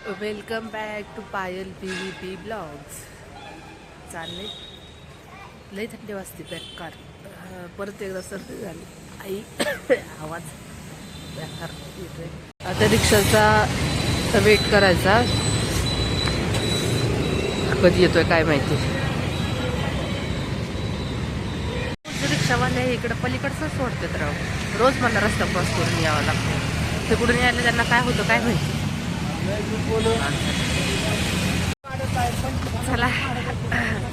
Welcome back to Payal PVP blogs. चालले लई थंडी वाजते बेकार. परत एकदा सर्दी झाली. आई आवाज बेकार येतोय. आता रिक्षाचा वेट करायचा, कधी येतोय काय माहिती. रिक्षावाले इकडं पलीकडचं सोडतात राव. रोज मला रस्ता क्रॉस करून यावं लागतं. ते कुठून यायला त्यांना काय होतं काय माहिती. चला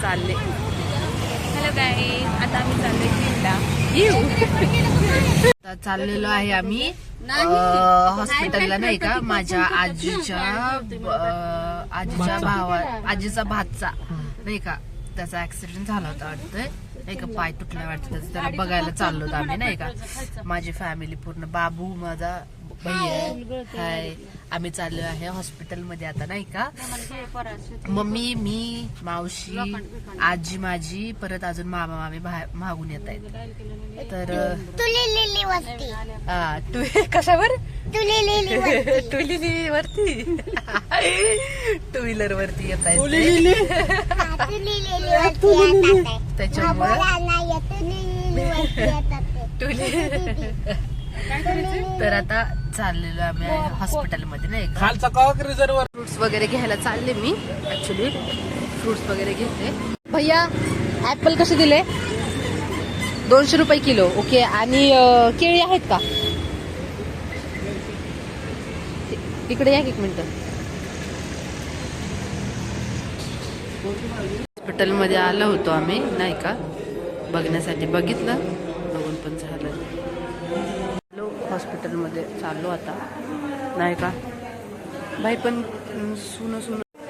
चालले. हॅलो गाईज, आता आम्ही चाललोय जिमला. आता चाललेलो आहे आम्ही हॉस्पिटलला, नाही का. माझ्या आजीच्या आजीचा भातचा, नाही का, त्याचा ऍक्सिडेंट झाला होता वाटतंय, नाही का. पाय तुटला वाटतं त्याचं. त्याला बघायला चाललो होतो आम्ही, नाही का. माझी फॅमिली पूर्ण, बाबू माझा भैया हाय, आम्ही चाललो आहे हॉस्पिटलमध्ये आता, नाही का. मम्मी, मी, मावशी, आजी माझी, परत अजून मामा मामी मागून येत आहेत. तर तू कशावर टुली वरती टू व्हीलर वरती येत आहेत त्याच्यामुळे तर आता चाललेलो आम्ही हॉस्पिटलमध्ये, नाही का. फ्रुट्स वगैरे घ्यायला चालले मी. ऍक्च्युली फ्रुट्स वगैरे घेते. भैया ऍपल कसे दिले? 200 रुपये किलो. ओके. आणि केळी आहेत का? इकडे या एक मिनिट. हॉस्पिटलमध्ये आलो होतो आम्ही, नाही का, बघण्यासाठी. बघितलं, बघून पण झालं. हॉस्पिटलमध्ये चाललो आता, नाही का. बाई पण सुन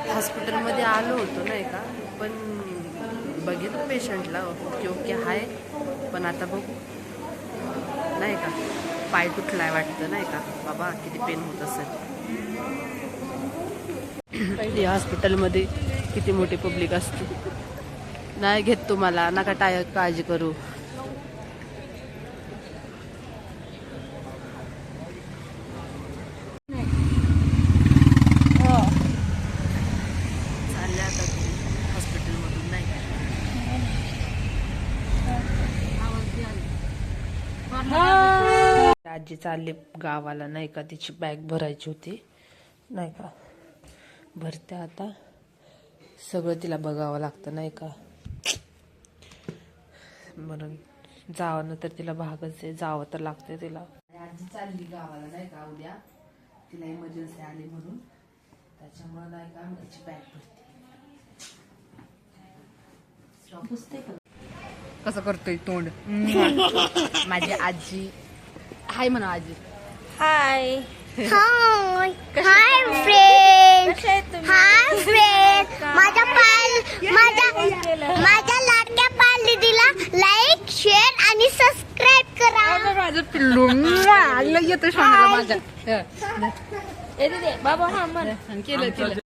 हॉस्पिटलमध्ये आलो होतो, नाही का. पण बघितलं पेशंटला, ओके हाय. पण आता बघू, नाही का. पाय तुटलाय वाटतं, नाही का. बाबा किती पेन होत असेल. या हॉस्पिटलमध्ये किती मोठी पब्लिक असते. नाही घेत तुम्हाला, नका काळजी करू. चालले आता हॉस्पिटलमधून, नाही. आजी चालली गावाला, नाही का. तिची बॅग भरायची होती, नाही का. भरते आता. सगळं तिला बघावं लागतं, नाही का. म्हणून जावं तर तिला भागच आहे, जावं तर लागते तिला. आजी चालली गावाला, नाही का. उद्या तिला इमर्जन्सी आली म्हणून, त्याच्यामुळे, नाही का, तिची बॅग भरते. कसं करतोय तोंड माझी आजी. हाय म्हणा आजी. हाय हाय फ्रेंड. Hi friend. माझ्या लाडक्या पालदीला लाईक, शेअर आणि सबस्क्राईब करा. माझं पिल्लू येतो माझ्या. बाबा हा म्हण केलं